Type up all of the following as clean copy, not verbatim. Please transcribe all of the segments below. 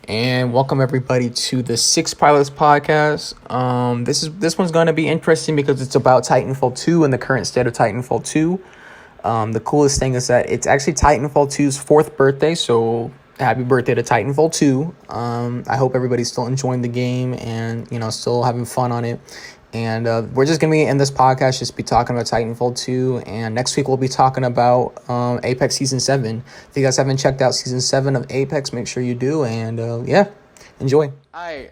And welcome everybody to the Six Pilots podcast. This one's going to be interesting because it's about Titanfall 2 and the current state of Titanfall 2. The coolest thing is that it's actually Titanfall 2's 4th birthday, so happy birthday to Titanfall 2. I hope everybody's still enjoying the game and still having fun on it. And we're just going to be in this podcast just be talking about Titanfall 2. And next week we'll be talking about Apex Season 7. If you guys haven't checked out Season 7 of Apex, make sure you do. And enjoy. Hi.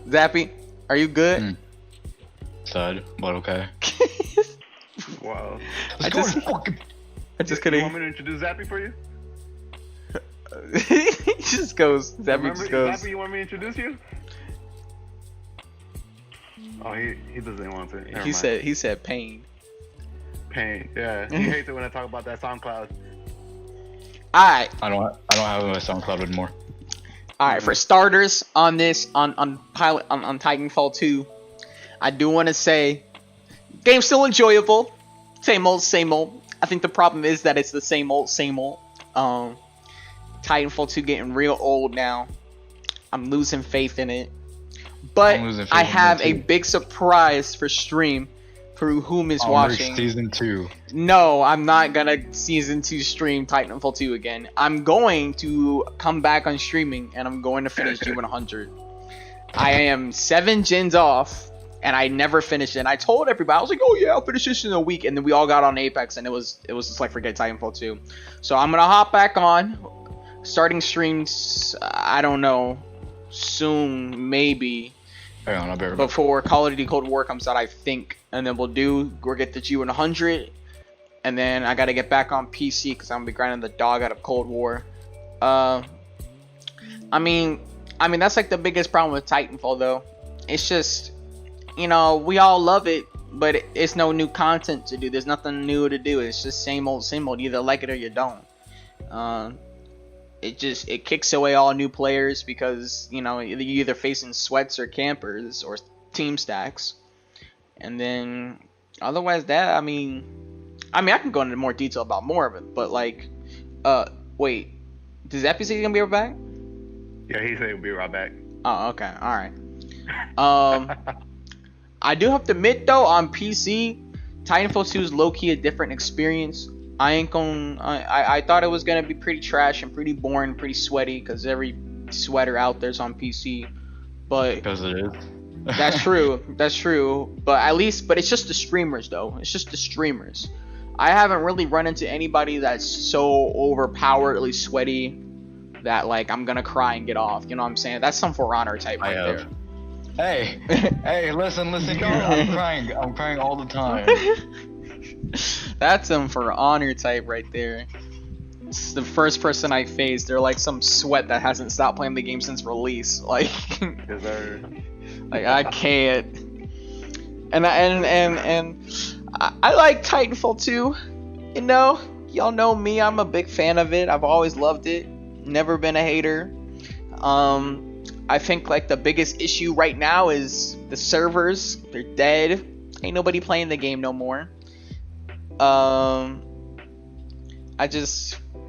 Zappy, are you good? Sad, but okay. Wow. I just couldn't. You want me to introduce Zappy for you? He just goes. Zappy just goes. Zappy, you want me to introduce you? Oh, he doesn't want to. Never mind. He said pain. Pain. Yeah, he hates it when I talk about that SoundCloud. Alright. I don't have a SoundCloud anymore. Alright, for starters on this on Titanfall 2, I do want to say game's still enjoyable. Same old, same old. I think the problem is that it's the same old, same old. Titanfall 2 getting real old now. I'm losing faith in it. But I have a big surprise for stream for whom is watching. Season 2. No, I'm not gonna Season 2 stream Titanfall 2 again. I'm going to come back on streaming and I'm going to finish G100. I am 7 gens off and I never finished it. And I told everybody, I was like, oh yeah, I'll finish this in a week. And then we all got on Apex and it was just like forget Titanfall 2. So I'm gonna hop back on, starting streams, I don't know, soon, maybe. Hang on, I'll be right back. Before Call of Duty Cold War comes out, I think, and then we'll get the G100, and then I gotta get back on PC because I'm gonna be grinding the dog out of Cold War. I mean that's like the biggest problem with Titanfall though. It's just, we all love it, but it's no new content to do. There's nothing new to do. It's just same old, same old. You either like it or you don't. It kicks away all new players because you're either facing sweats or campers or team stacks, and then otherwise that I mean I can go into more detail about more of it, but like wait, does Epi say he's gonna be right back? Yeah, he said he'll be right back. Oh, okay, all right. I do have to admit though, on PC, Titanfall 2 is low key a different experience. I thought it was gonna be pretty trash and pretty boring, pretty sweaty, because every sweater out there's on PC. But Because it is. that's true. But it's just the streamers though. It's just the streamers. I haven't really run into anybody that's so overpoweredly sweaty that like I'm gonna cry and get off. You know what I'm saying? That's some For Honor type right there. Hey, listen, I'm crying all the time. That's some For Honor type right there. It's the first person I faced. They're like some sweat that hasn't stopped playing the game since release. Like, like I can't. And I like Titanfall 2. Y'all know me. I'm a big fan of it. I've always loved it. Never been a hater. I think like the biggest issue right now is the servers. They're dead. Ain't nobody playing the game no more.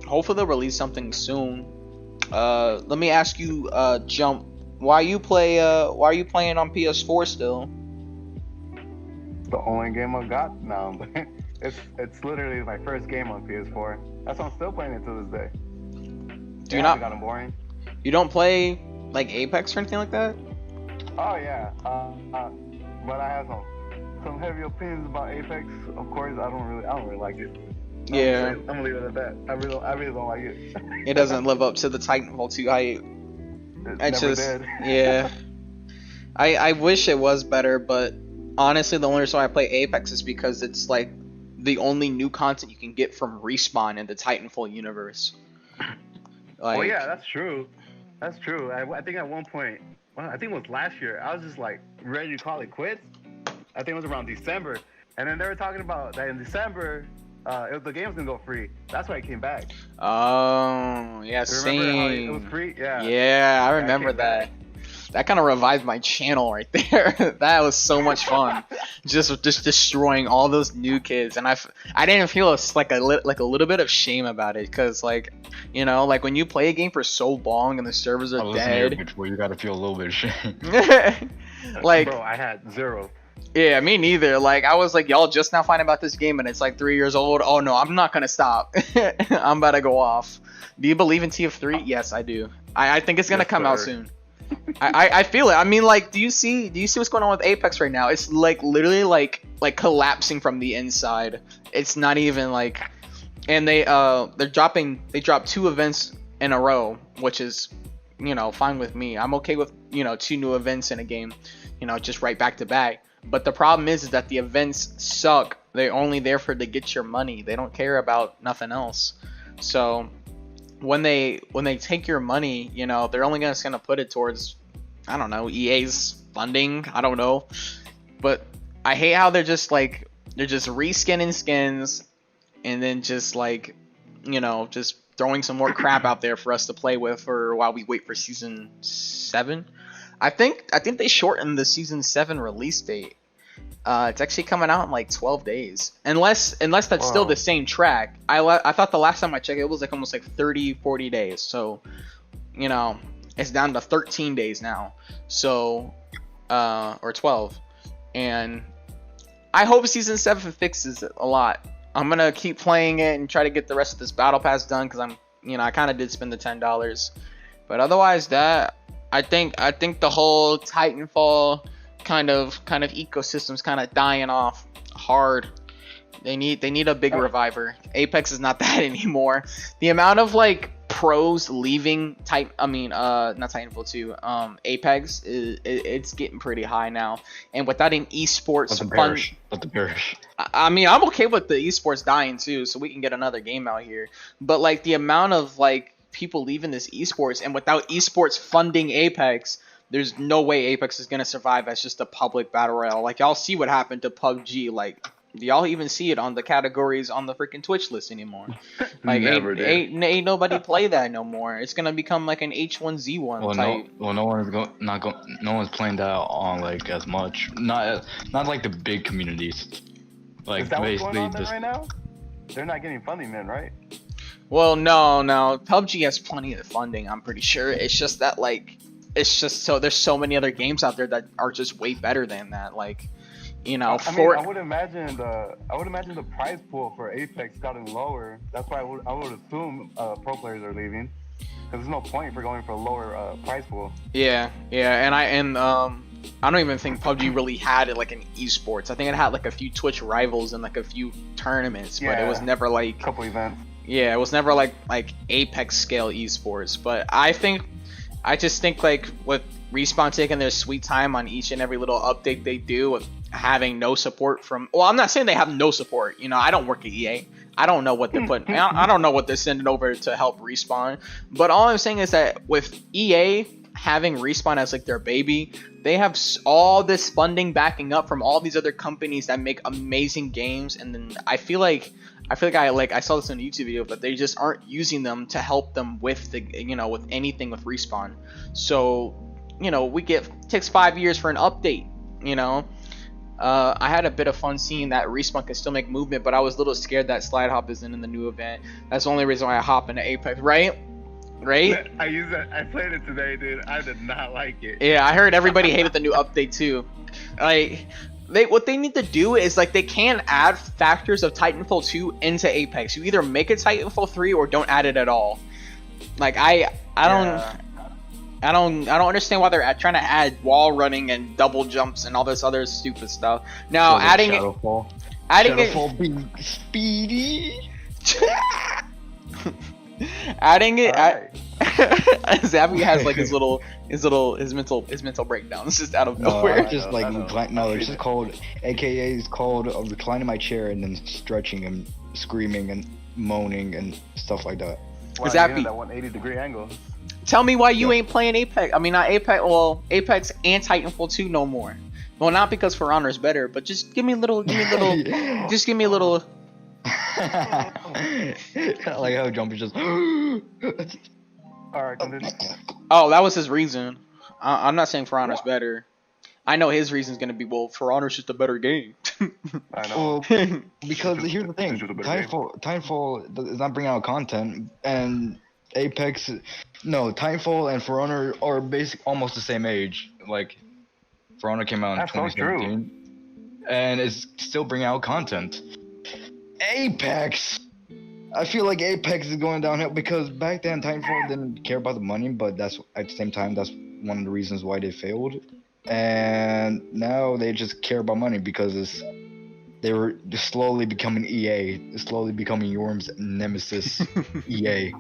Hopefully they'll release something soon. Let me ask you, Jump, why are you playing on PS4 still? The only game I got now. it's literally my first game on PS4. That's why I'm still playing it to this day. Do you not? Gotten boring. You don't play like Apex or anything like that? Oh yeah. But I have some heavy opinions about Apex. Of course, I don't really like it. Yeah. I'm gonna leave it at that. I really don't like it. It doesn't live up to the Titanfall 2 hype. It never did. Yeah. I wish it was better, but honestly, the only reason why I play Apex is because it's like the only new content you can get from Respawn in the Titanfall universe. Like, oh yeah, that's true. That's true. I think at one point, I think it was last year, I was just like ready to call it quits. I think it was around December, and then they were talking about that in December, the game was gonna go free. That's why it came back. Oh yeah, Remember how it was free? Yeah. Yeah, I remember that. that kind of revived my channel right there. That was so much fun, just destroying all those new kids, and I didn't feel like a little bit of shame about it, because like, you know, like when you play a game for so long and the servers are dead, you gotta feel a little bit of shame. Like, bro, I had 0. Yeah, me neither. Like, I was like, y'all just now finding about this game and it's like 3 years old. Oh no, I'm not gonna stop. I'm about to go off. Do you believe in TF3? Yes, I do. I think it's gonna come out soon. I feel it. I mean, like, do you see what's going on with Apex right now? It's like literally like collapsing from the inside. It's not even like, and they dropped 2 events in a row, which is, you know, fine with me. I'm okay with, you know, 2 new events in a game, you know, just right back to back. But the problem is that the events suck. They're only there to get your money. They don't care about nothing else. So when they take your money, you know, they're only just gonna put it towards, I don't know, EA's funding. I don't know. But I hate how they're just reskinning skins and then just like, you know, just throwing some more crap out there for us to play with for while we wait for season 7. I think they shortened the season 7 release date. It's actually coming out in like 12 days. Unless that's still the same track. I thought the last time I checked it was like almost like 30-40 days. So, you know, it's down to 13 days now. So, or 12. And I hope season 7 fixes it a lot. I'm gonna keep playing it and try to get the rest of this battle pass done, because I kind of did spend the $10. But otherwise, that I think the whole Titanfall kind of ecosystem's kind of dying off hard. They need a big reviver. Apex is not that anymore. The amount of like pros leaving not Titanfall 2, Apex it's getting pretty high now. And without an esports Let the perish. I mean, I'm okay with the esports dying too, so we can get another game out here. But like the amount of like people leaving this esports, and without esports funding Apex, there's no way Apex is gonna survive as just a public battle royale. Like, y'all see what happened to PUBG. Like, do y'all even see it on the categories on the freaking Twitch list anymore? Like, ain't nobody play that no more. It's gonna become like an H1Z1 type. No one's playing that on like as much. Not like the big communities. Like, is that what's going on right now? They're not getting funding then, right? Well, no. PUBG has plenty of funding, I'm pretty sure. It's just that, like, there's so many other games out there that are just way better than that. Like, you know, I would imagine the prize pool for Apex gotten lower. That's why I would assume pro players are leaving, because there's no point for going for a lower prize pool. Yeah, and I don't even think PUBG really had it like an esports. I think it had like a few Twitch rivals and like a few tournaments, but it was never like a couple events. Yeah, it was never like Apex scale esports. But I just think like with Respawn taking their sweet time on each and every little update they do, with having no support from, well, I'm not saying they have no support. You know, I don't work at EA. I don't know what they're putting. I don't know what they're sending over to help Respawn. But all I'm saying is that with EA having Respawn as like their baby, they have all this funding backing up from all these other companies that make amazing games, and then I feel like I saw this in a YouTube video, but they just aren't using them to help them with with anything with Respawn. So, you know, takes 5 years for an update. You know, I had a bit of fun seeing that Respawn can still make movement, but I was a little scared that Slide Hop isn't in the new event. That's the only reason why I hop into Apex, right? I played it today, dude. I did not like it. Yeah, I heard everybody hated the new update too. Like, what they need to do is like they can't add factors of Titanfall 2 into Apex. You either make it Titanfall 3 or don't add it at all. Like, I don't understand why they're trying to add wall running and double jumps and all this other stupid stuff. Now adding Shadowfall being speedy. Adding it, Zappy has like his mental breakdown. It's just out of nowhere. It's just called, AKA is called reclining my chair and then stretching and screaming and moaning and stuff like that. Wow, Zappy, that 180-degree angle. Tell me why you ain't playing Apex. I mean, not Apex. Well, Apex and Titanfall 2 no more. Well, not because For Honor is better, but just give me a little. Just give me a little. I like how Jumpy just. Alright, continue. Oh, that was his reason. I'm not saying For Honor's better. I know his reason is gonna be, well, For Honor's just a better game. I know. Well, because here's the thing, Titanfall is not bringing out content, and Apex, no, Titanfall and For Honor are basically almost the same age. Like, For Honor came out in That's so 2017, and it's still bringing out content. Apex, I feel like Apex is going downhill because back then Titanfall didn't care about the money, but that's at the same time that's one of the reasons why they failed. And now they just care about money because they were just slowly becoming EA, slowly becoming Yorm's nemesis, EA.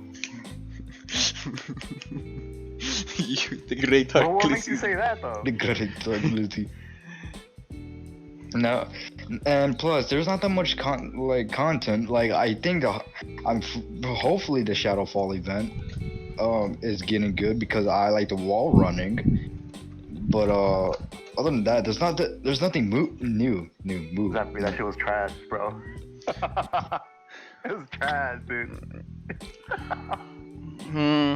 The great But what makes you say that though? The great ugly. No, and plus there's not that much content. Like I think hopefully the Shadowfall event is getting good because I like the wall running. But other than that, there's nothing new. Exactly, that shit was trash, bro. It was trash, dude.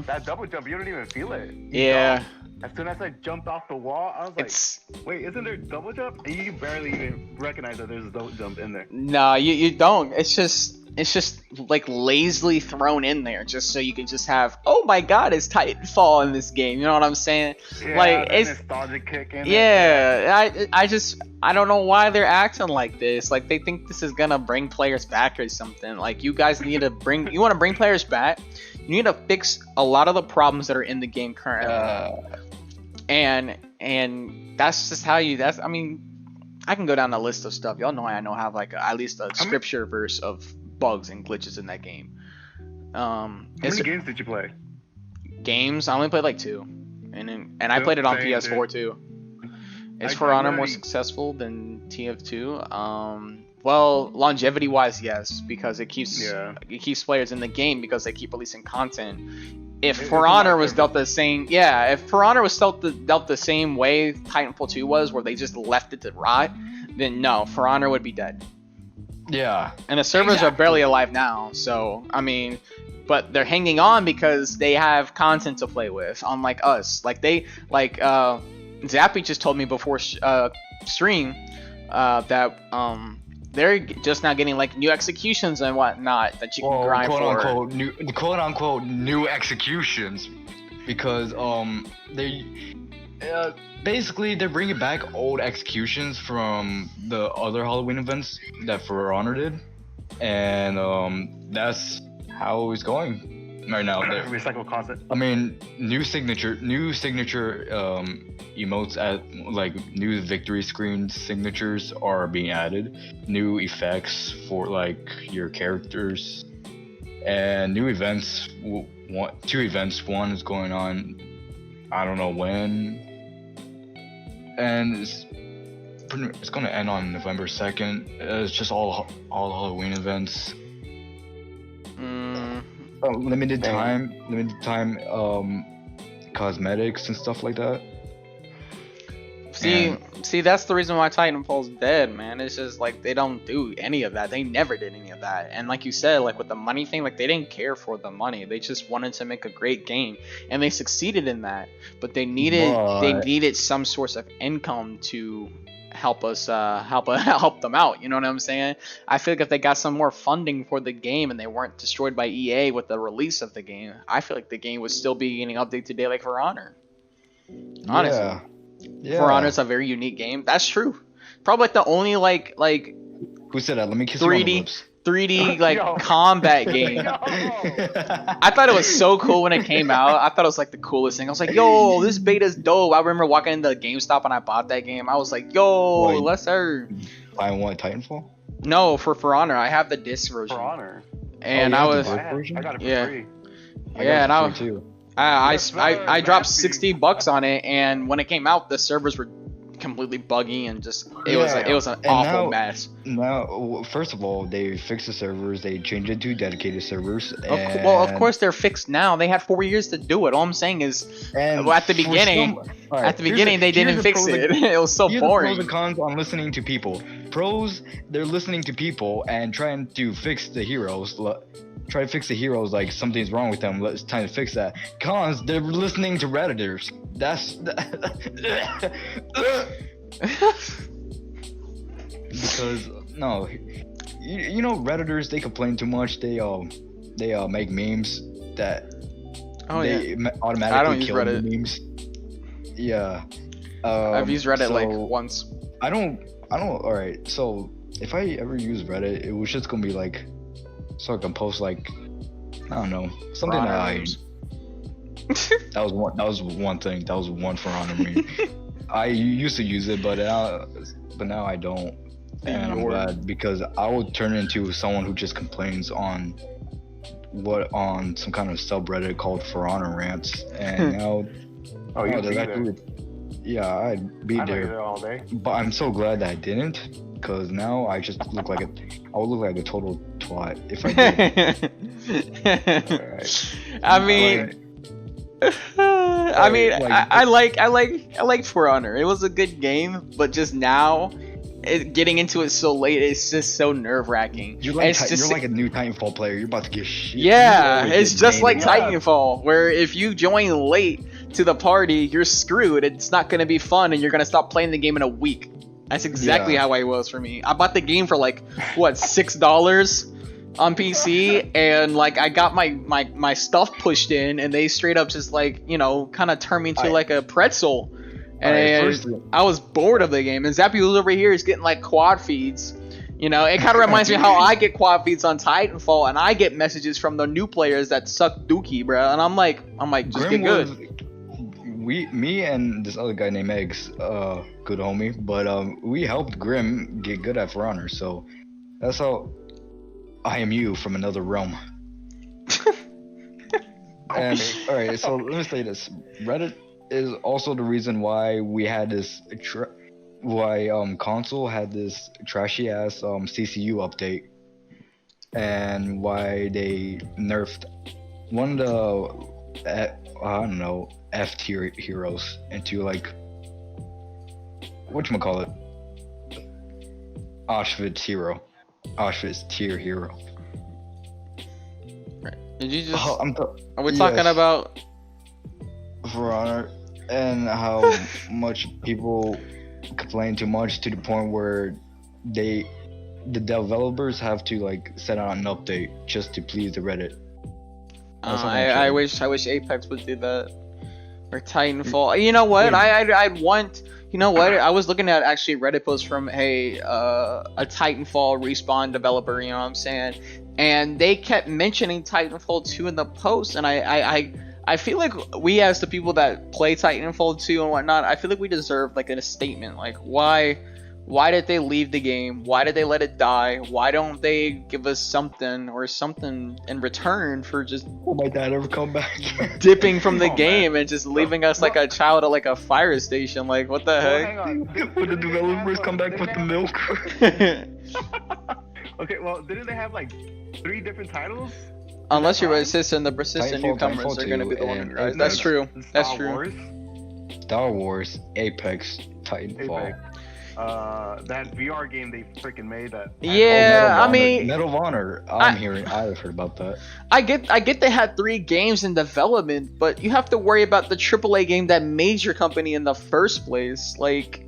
That double jump, you don't even feel it. Yeah. As soon as I jumped off the wall, I was like, wait, isn't there double jump? And you barely even recognize that there's a double jump in there. No, you don't. It's just like lazily thrown in there just so you can just have, oh my god, it's Titanfall in this game. You know what I'm saying? Yeah, like it's it's nostalgic kick in yeah. I don't know why they're acting like this. Like they think this is gonna bring players back or something. Like you guys need to you want to bring players back. You need to fix a lot of the problems that are in the game currently. And that's just how you. I mean, I can go down the list of stuff. Y'all know I have like at least a scripture verse of bugs and glitches in that game. How many games did you play? Games, I only played like 2, and I played it on PS4 too. Is For Honor more successful than TF2? Well, longevity wise, yes, because it keeps players in the game because they keep releasing content. If For Honor was dealt the same, if For Honor was dealt the same way Titanfall 2 was, where they just left it to rot, then no, For Honor would be dead. Yeah. And the servers are barely alive now, so I mean, but they're hanging on because they have content to play with, unlike us. Zappy just told me before stream that they're just now getting like new executions and whatnot that you can grind for. Quote unquote new executions, because they basically they're bringing back old executions from the other Halloween events that For Honor did, and that's how it's going right now. Recycle content. I mean, new signature emotes at like new victory screen signatures are being added, new effects for like your characters, and new events. 2 events. One is going on, I don't know when, and it's going to end on November 2nd. It's just all Halloween events. Limited time cosmetics and stuff like that. See, that's the reason why Titanfall's dead, man. It's just like they don't do any of that. They never did any of that. And like you said, like with the money thing, like they didn't care for the money. They just wanted to make a great game, and they succeeded in that. But they needed some source of income to help us help them out. You know what I'm saying? I feel like if they got some more funding for the game and they weren't destroyed by EA with the release of the game, I feel like the game would still be getting updated today like For Honor. Honestly. Yeah. For Honor's a very unique game. That's true. Probably like the only like who said that? Let me kiss you on the lips. 3D like combat game. I thought it was so cool when it came out. I thought it was like the coolest thing. I was like, yo, this beta's dope. I remember walking into GameStop and I bought that game. I was like, yo, let's sir. Buying what, Titanfall? No, for Honor. I have the disc version. For Honor. And I was I got it for free. Yeah, and I dropped $60 $60 on it, and when it came out, the servers were completely buggy and just it was an awful mess. Now, first of all, they fixed the servers. They changed it to dedicated servers. Well, of course they're fixed now. They had 4 years to do it. All I'm saying is, at the beginning, they didn't fix it. It was so boring. Pros and cons on listening to people. Pros, they're listening to people and trying to fix the heroes. try to fix the heroes like something's wrong with them. It's time to fix that. Cons, they're listening to Redditors. That's because no, you know Redditors, they complain too much. They make memes that automatically kill the memes. Yeah. I've used Reddit like once. I don't. All right. So if I ever use Reddit, it was just gonna be like, so I can post like, I don't know, something that I. That was one thing. That was one for honor me. I used to use it, but now I don't. And I'm glad, because I would turn into someone who just complains on some kind of subreddit called For Honor Rants, and now I'd be there all day. But I'm so glad that I didn't, because now I just look like I would look like a total twat if I did. Right. I like For Honor. It was a good game, but just now, getting into it so late, it's just so nerve-wracking. You're like a new Titanfall player. You're about to get shit. Yeah, it's just like Titanfall, where if you join late to the party, you're screwed. It's not gonna be fun, and you're gonna stop playing the game in a week. That's exactly how it was for me. I bought the game for like $6 on PC, and like I got my stuff pushed in, and they straight up just like, kind of turned me into like a pretzel. And I was bored of the game, and Zappy was over here is getting like quad feeds. It kind of reminds me how I get quad feeds on Titanfall, and I get messages from the new players that suck dookie, bro. And I'm like, just get good. Me and this other guy named Eggs, good homie, but we helped Grim get good at For Honor, so that's how I am you from another realm. And alright, so let me say this: Reddit is also the reason why we had this console had this trashy ass CCU update, and why they nerfed one of the I don't know, F tier heroes into like whatchamacallit, Auschwitz tier hero. Did you just are we talking about For Honor, and how much people complain too much to the point where the developers have to like set out an update just to please the Reddit. I wish Apex would do that, or Titanfall. You know what? I'd want. You know what? I was looking at actually Reddit posts from a Titanfall Respawn developer. You know what I'm saying? And they kept mentioning Titanfall 2 in the post, and I feel like we, as the people that play Titanfall 2 and whatnot, I feel like we deserve like a statement. Like, why did they leave the game? Why did they let it die? Why don't they give us something in return for just my dad ever come back dipping from the game and just leaving us like a child at like a fire station? Like, what the heck? Hang on. When the developers come back with the milk. Okay, well, didn't they have like 3 different titles? Unless you're persistent, the persistent newcomers are going to be the one who rise. That's true. That's true. Star Wars, Apex, Titanfall. That VR game they freaking made that. Yeah, Medal of Honor. I've heard about that. I get they had 3 games in development, but you have to worry about the AAA game that made your company in the first place. Like,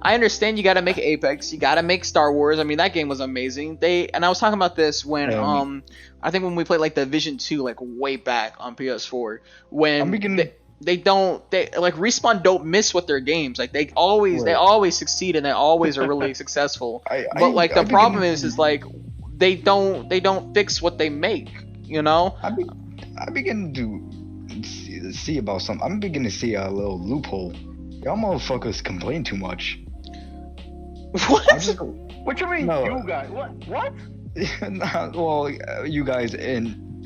I understand you got to make Apex, you got to make Star Wars. I mean, that game was amazing. And I was talking about this when I think when we played like Division 2 like way back on PS4, when they like Respawn don't miss with their games. Like they always succeed, and they always are really successful. But like the problem is like they don't fix what they make, I begin to see about something. I'm beginning to see a little loophole. Y'all motherfuckers complain too much. What? What you mean, you guys? What? Well, you guys in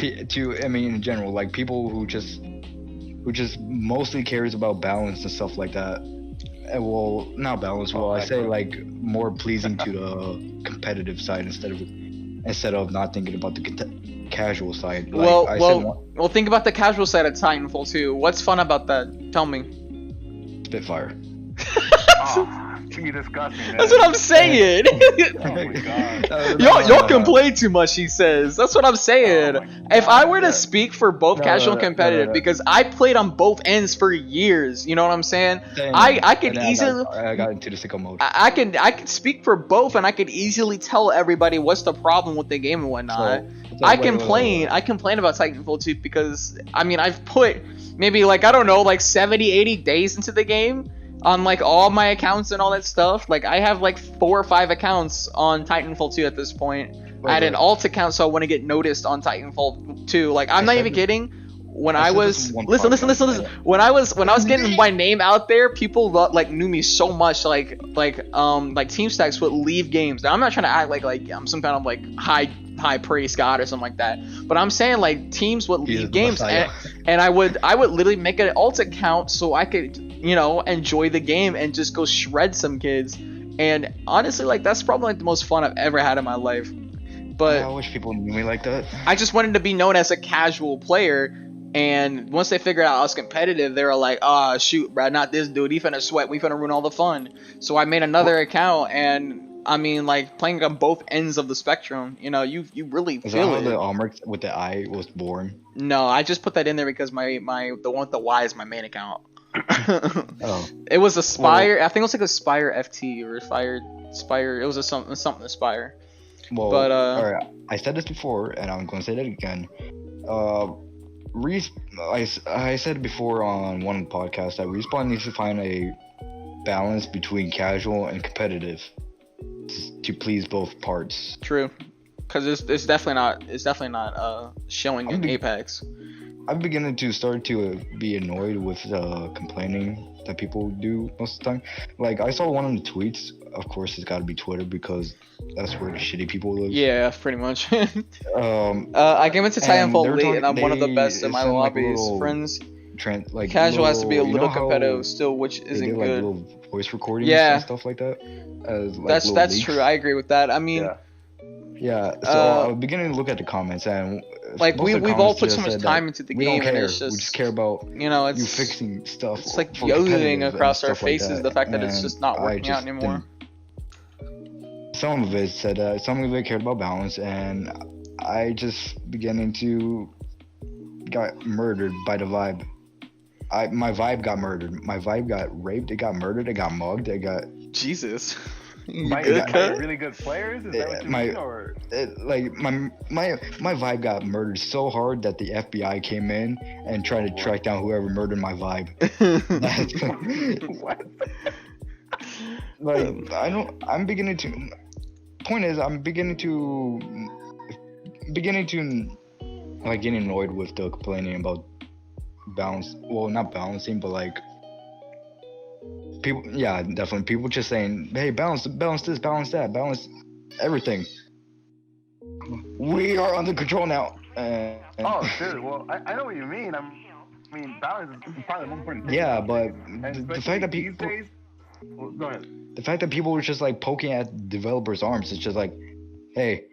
general, like people who just mostly cares about balance and stuff like that. Well, not balance. Well, I say like more pleasing to the competitive side instead of not thinking about the casual side. Like, well, think about the casual side of Titanfall 2. What's fun about that? Tell me. Spitfire. You disgust me, man. That's what I'm saying. Oh my god. Y'all complain too much, he says. That's what I'm saying. Oh my If I God. were to speak for both casual and competitive, because I played on both ends for years, you know what I'm saying? I could easily I got into the sicko mode. I could speak for both, and I could easily tell everybody what's the problem with the game and whatnot. I complain about Titanfall 2 because I mean I've put maybe like I don't know like 70, 80 days into the game on like all my accounts and all that stuff. Like I have like 4 or 5 accounts on Titanfall 2 at this point. I had an alt account so I want to get noticed on Titanfall 2. Like I'm not even kidding. When I was listen. When I was getting my name out there, people like knew me so much. Like Team Stacks would leave games. Now I'm not trying to act like I'm some kind of like high praise god or something like that. But I'm saying like teams would leave games, and I would literally make an alt account so I could enjoy the game and just go shred some kids. And honestly, like that's probably like the most fun I've ever had in my life. But I wish people knew me like that. I just wanted to be known as a casual player. And once they figured out I was competitive, they were like, "Oh shoot, bro, not this dude. He finna sweat. We finna ruin all the fun." So I made another account, and I mean, like playing on both ends of the spectrum. You really Is feel that it. how the armor with the eye was born? No, I just put that in there because the one with the Y is my main account. Oh. It was a Spire. I think it was like a Spire FT or Spire. It was a something Spire. Well, but all right. I said this before, and I'm going to say that again. I said before on one podcast that Respawn needs to find a balance between casual and competitive to please both parts. True, because it's definitely not showing in Apex. I'm beginning to start to be annoyed with complaining that people do most of the time. Like I saw one of the tweets. Of course, it's got to be Twitter because that's where the shitty people live. Yeah, pretty much. I came into Titanfall late, and I'm one of the best in my lobbies. Friends, casual has to be a little competitive still, which isn't good. Like little voice recordings and stuff like that. That's true. I agree with that. I mean, yeah. So I'm beginning to look at the comments, and like we've all put so much time into the game, and it's just we just care about it's you fixing stuff. It's like yodeling across our faces the fact that it's just not working out anymore. Some of it said that some of it cared about balance, and I just beginning to got murdered by the vibe. My vibe got murdered. My vibe got raped. It got murdered. It got mugged. It got Jesus. By really good players? Is that what you mean? Or? My vibe got murdered so hard that the FBI came in and tried to track down whoever murdered my vibe. What? I'm beginning to. Point is, I'm beginning to like getting annoyed with the complaining about balance. Well, not balancing, but like people. Yeah, definitely people just saying, "Hey, balance this, balance that, balance everything." We are under control now. Oh, dude. Well, I know what you mean. I mean, balance is probably the most important thing. Yeah, but the fact that people. These days, well, go ahead. The fact that people were just like poking at developers' arms, it's just like, hey.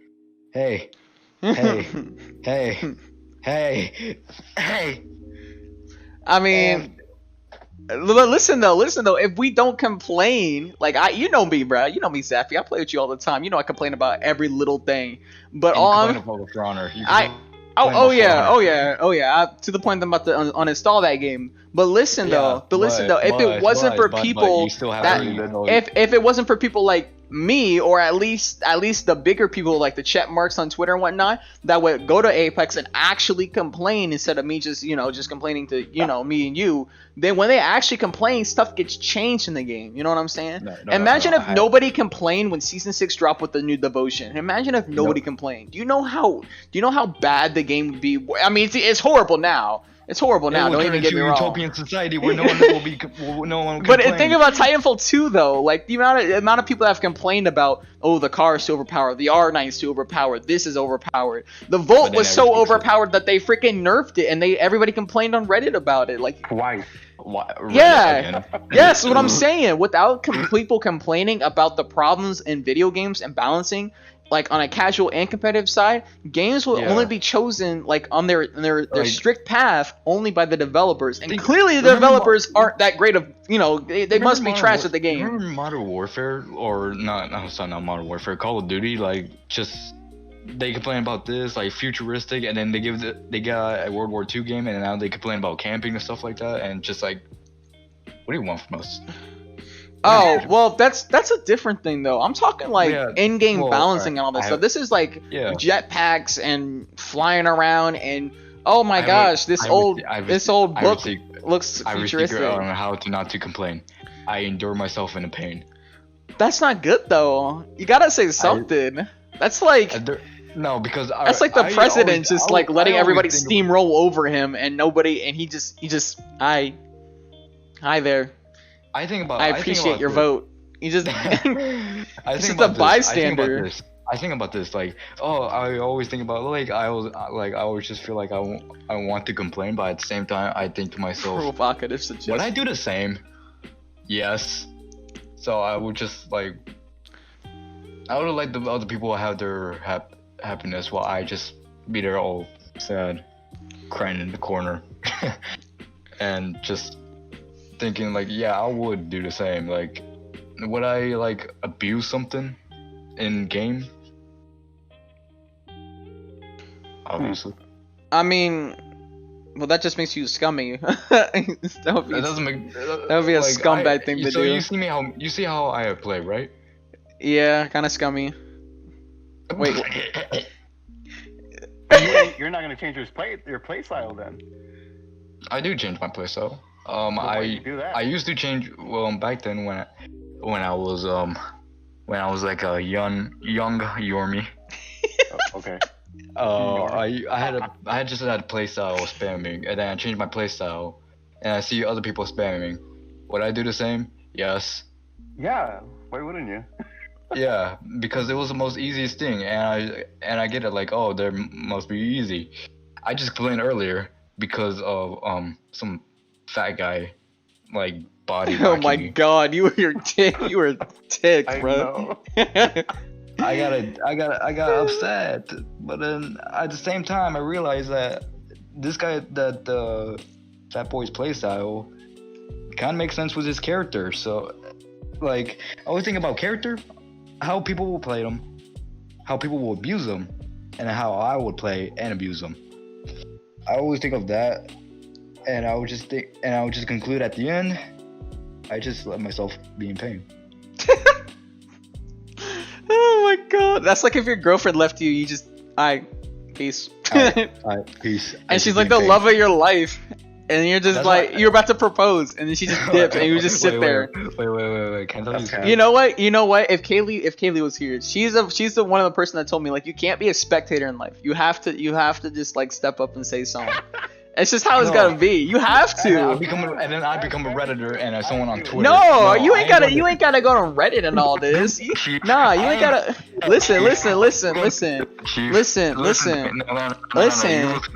I mean, listen though. If we don't complain, like you know me, bro. You know me, Zappy. I play with you all the time. You know I complain about every little thing. But Oh yeah. To the point that I'm about to uninstall that game. But listen though, if it wasn't for people if it wasn't for people like me, or at least the bigger people like the chat marks on Twitter and whatnot, that would go to Apex and actually complain instead of me just complaining to me and you, then when they actually complain, stuff gets changed in the game. You know what I'm saying? Imagine if nobody complained when Season 6 dropped with the new Devotion. Imagine if nobody complained. Do you know how bad the game would be? I mean, it's horrible now. It's horrible now. Don't even get me wrong. Utopian society where no one will be, no one will But complain. think about Titanfall 2 though. Like the amount of people that have complained about, oh, the car is too overpowered, the R9 is too overpowered, this is overpowered. The Volt was so overpowered that they freaking nerfed it, and everybody complained on Reddit about it. Like twice. Yeah, yes, what I'm saying. Without people complaining about the problems in video games and balancing, like on a casual and competitive side, games will only be chosen like on their strict path only by the developers, and clearly the developers aren't that great of, you know, they must be trash at the game. Remember Modern Warfare, or not Modern Warfare, Call of Duty, like just they complain about this like futuristic, and then they got a World War II game, and now they complain about camping and stuff like that, and just like, what do you want from us? Oh, well, that's a different thing though. I'm talking like in-game balancing and all this stuff. This is like jetpacks and flying around, and oh my gosh, this old book looks futuristic. On how to not to complain. I endure myself in the pain. That's not good though. You gotta say something. That's like no, because that's like the president just like letting everybody steamroll over him, and nobody, and he just hi there. I appreciate your vote. You just he's just a bystander. I think about this like, I always think about like I always just feel like I want to complain, but at the same time I think to myself, provocative suggestion. Would I do the same? Yes. So I would just like, I would like the other people to have their happiness while I just be there all sad, crying in the corner, and just thinking like, yeah, I would do the same. Like, would I like abuse something in game? Obviously. I mean, well, that just makes you scummy. that would be a like, scumbag thing to do. So you see how I play, right? Yeah, kind of scummy. Wait. You're not gonna change your play style then? I do change my play style. I used to change back then when I was like a young Yormi. Okay. I just had a playstyle of spamming, and then I changed my playstyle, and I see other people spamming. Would I do the same? Yes. Yeah. Why wouldn't you? Yeah, because it was the most easiest thing, and I get it. Like, oh, there must be easy. I just complained earlier because of some fat guy, like body. Oh my god, you were a tick, bro. I got upset, but then at the same time I realized that this guy, that the Fat Boy's playstyle, kind of makes sense with his character. So, like, I always think about character, how people will play them, how people will abuse them, and how I would play and abuse them. I always think of that, and I would just conclude at the end, I just let myself be in pain. Oh my god, that's like if your girlfriend left you, you just, peace. Peace. And she's like the love of your life, and you're just you're about to propose, and then she just dips, and you just sit there. Wait. Can't tell you. You know what? If Kaylee was here, she's the one of the person that told me like, you can't be a spectator in life. You have to just like step up and say something. It's just how it's gotta be. You have to. And then I become a Redditor and someone on Twitter. No, you ain't gotta go on Reddit and all this. Nah, you ain't gotta. Listen. No, you listen to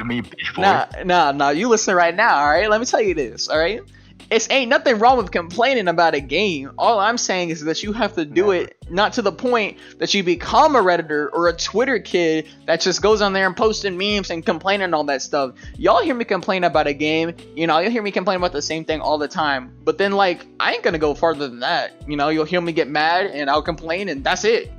me, bitch boy. Nah. You listen right now. All right. Let me tell you this. All right. It's ain't nothing wrong with complaining about a game. All I'm saying is that you have to do it not to the point that you become a Redditor or a Twitter kid that just goes on there and posting memes and complaining and all that stuff. Y'all hear me complain about a game, you'll hear me complain about the same thing all the time. But then like, I ain't gonna go farther than that. You'll hear me get mad and I'll complain and that's it.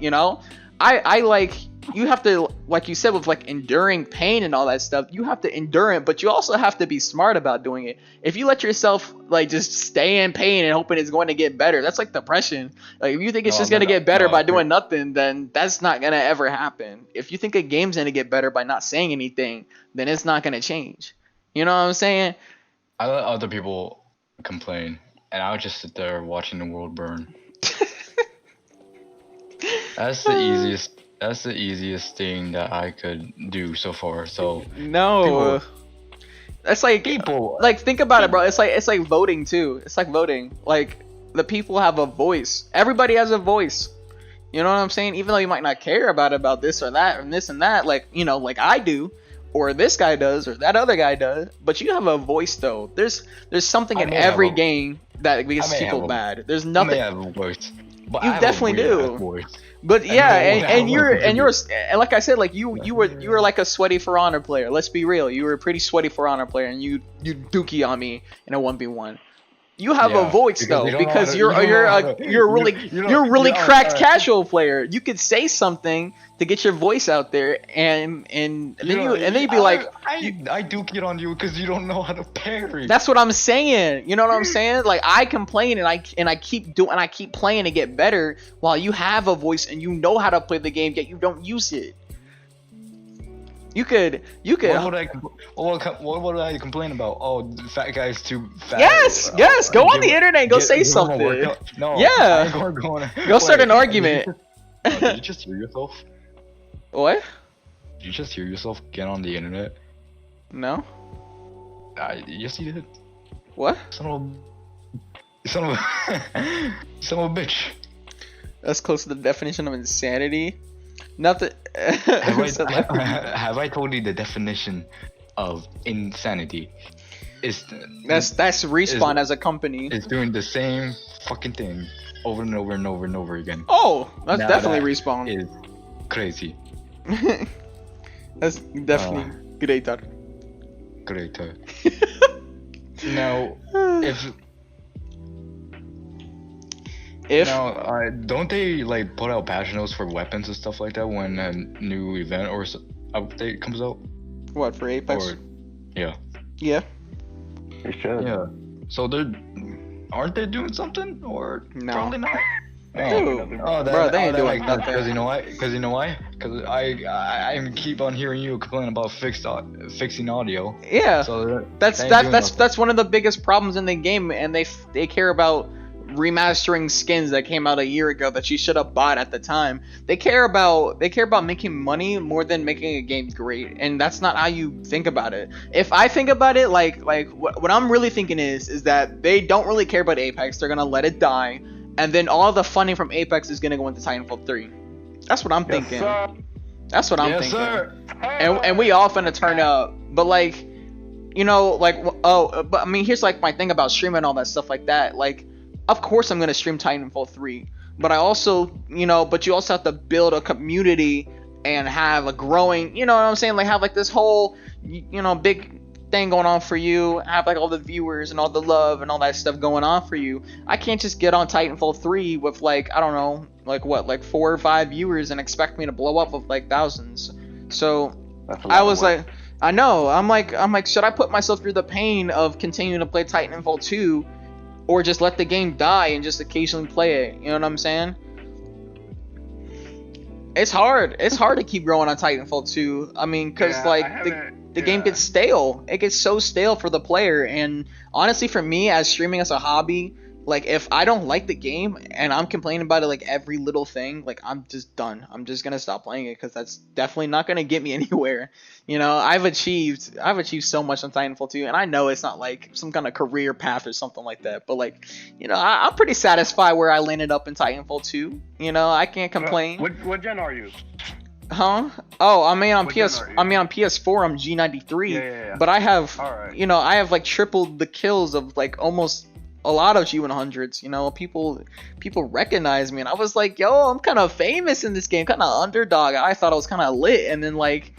I like, you have to, like you said, with like enduring pain and all that stuff, you have to endure it, but you also have to be smart about doing it. If you let yourself like just stay in pain and hoping it's going to get better, that's like depression. Like if you think it's just going to get better by doing nothing, then that's not going to ever happen. If you think a game's going to get better by not saying anything, then it's not going to change. You know what I'm saying? I let other people complain, and I would just sit there watching the world burn. That's the easiest thing that I could do so far. So no, that's like people. Like think about it, bro. It's like voting too. It's like voting. Like the people have a voice. Everybody has a voice. You know what I'm saying? Even though you might not care about this or that and this and that, like like I do, or this guy does, or that other guy does. But you have a voice though. There's something in every game that makes people mad. There's nothing. I may have a voice. But You I have a definitely weird do. ass voice. But yeah, And and you're and like I said, like you were like a sweaty For Honor player. Let's be real, you were a pretty sweaty For Honor player, and you dookie on me in a 1v1. You have a voice though, because you're a really cracked casual player. You could say something to get your voice out there, and then you'd be like, I do get on you because you don't know how to parry. that's what I'm saying. You know what I'm saying? Like I complain and I keep playing to get better, while you have a voice and you know how to play the game, yet you don't use it. You could. What would I complain about? Oh, the fat guy's too fat. Yes. Go on the internet and go say something. No. Yeah. Go start an argument. Did you just hear yourself? What? Did you just hear yourself get on the internet? No. Yes, you did. What? Son of a bitch. That's close to the definition of insanity. Nothing. Have I told you the definition of insanity? That's Respawn as a company. It's doing the same fucking thing over and over and over and over again. Oh, that's definitely Respawn. Is crazy. That's definitely greater. Now, don't they like put out patch notes for weapons and stuff like that when a new event or update comes out? What, for Apex? Yeah. Yeah. They should. Yeah. So aren't they doing something, or no? Probably not. Bro, they ain't doing nothing. Because you know why? Because I keep on hearing you complain about fixing audio. Yeah. So that's one of the biggest problems in the game, and they care about remastering skins that came out a year ago that you should have bought at the time. They care about making money more than making a game great, and that's not how you think about it. If I think about it, like what I'm really thinking is that they don't really care about Apex. They're gonna let it die, and then all the funding from Apex is gonna go into Titanfall 3. That's what I'm thinking. Sir. That's what I'm thinking. Sir. And we all finna turn up, but like, you know, like, but I mean, here's like my thing about streaming and all that stuff like that. Like, of course I'm gonna stream Titanfall 3, but I also, but you also have to build a community and have a growing, you know what I'm saying? Like have like this whole, big thing going on for you, have like all the viewers and all the love and all that stuff going on for you. I can't just get on Titanfall 3 with like, I don't know, like what, like 4 or 5 viewers and expect me to blow up with like thousands. So I was like, I know, I'm like, should I put myself through the pain of continuing to play Titanfall 2? Or just let the game die and just occasionally play it. You know what I'm saying? It's hard. It's hard to keep growing on Titanfall 2. I mean, because the game gets stale. It gets so stale for the player. And honestly, for me, as streaming as a hobby, like if I don't like the game and I'm complaining about it like every little thing, like I'm just done. I'm just gonna stop playing it because that's definitely not gonna get me anywhere. I've achieved so much on Titanfall 2, and I know it's not like some kind of career path or something like that. But like, I'm pretty satisfied where I landed up in Titanfall 2. I can't complain. What gen are you? Huh? Oh, on PS4. I'm G93. Yeah. But I have, Alright. I have like tripled the kills of like almost a lot of G100s. People recognize me, and I was like, yo, I'm kind of famous in this game, kind of underdog. I thought I was kind of lit, and then like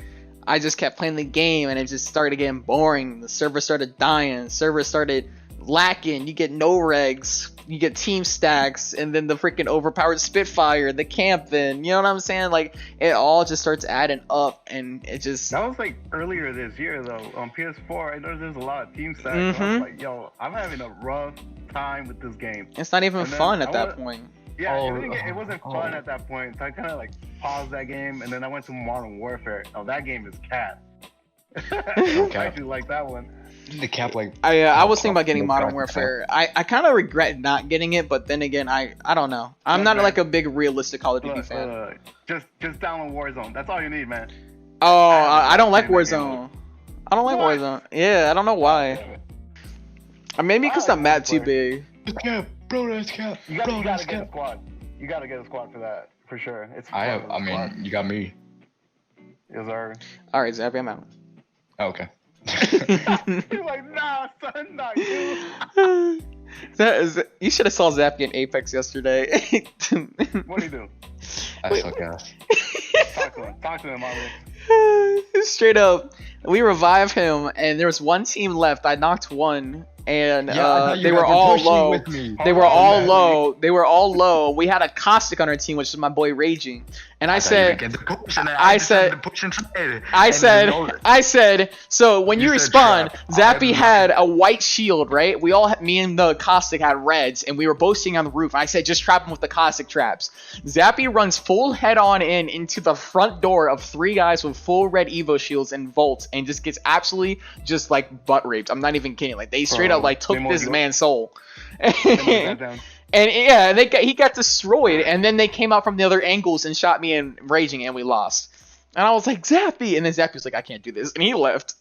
I just kept playing the game, and it just started getting boring. The server started dying. The server started lacking. You get no regs, you get team stacks, and then the freaking overpowered Spitfire, the camping. You know what I'm saying? Like it all just starts adding up, and it just. That was like earlier this year though. On PS4, I know there's a lot of team stacks. I was like, yo, I'm having a rough time with this game. It's not even fun at that point. Yeah, it wasn't fun at that point. So I kind of like paused that game, and then I went to Modern Warfare. Oh, that game is cat. I actually like that one. The cap like. I was thinking about getting Modern Warfare. I kind of regret not getting it, but then again, I don't know. I'm not like a big realistic Call of Duty fan. Just download Warzone. That's all you need, man. Oh, I don't like Warzone. I don't like Warzone. Yeah, I don't know why. Or maybe because the map too big. It's cap, bro. That's cap. You gotta get a squad. You gotta get a squad for that, for sure. It's. I mean, you got me. Yes, sir. All right, Zappy, I'm out. Okay. He's like, nah, son, not you. You should have saw Zappy in Apex yesterday. What do you do? I suck ass. Talk to him, Ollie. Straight up, we revive him, and there was one team left. I knocked one, and they were all low. They were all low. They were all low. We had a Caustic on our team, which is my boy Raging. And I said, so when you respawn, Zappy had a white shield, right? Me and the Caustic had reds, and we were both sitting on the roof. I said, just trap him with the Caustic traps. Zappy runs full head on into the front door of 3 guys with full red Evo shields and Volts, and just gets absolutely just like butt raped. I'm not even kidding. Like they straight up like took this man's soul. And yeah, he got destroyed, and then they came out from the other angles and shot me and Raging, and we lost. And I was like, Zappy, and then Zappy was like, I can't do this, and he left.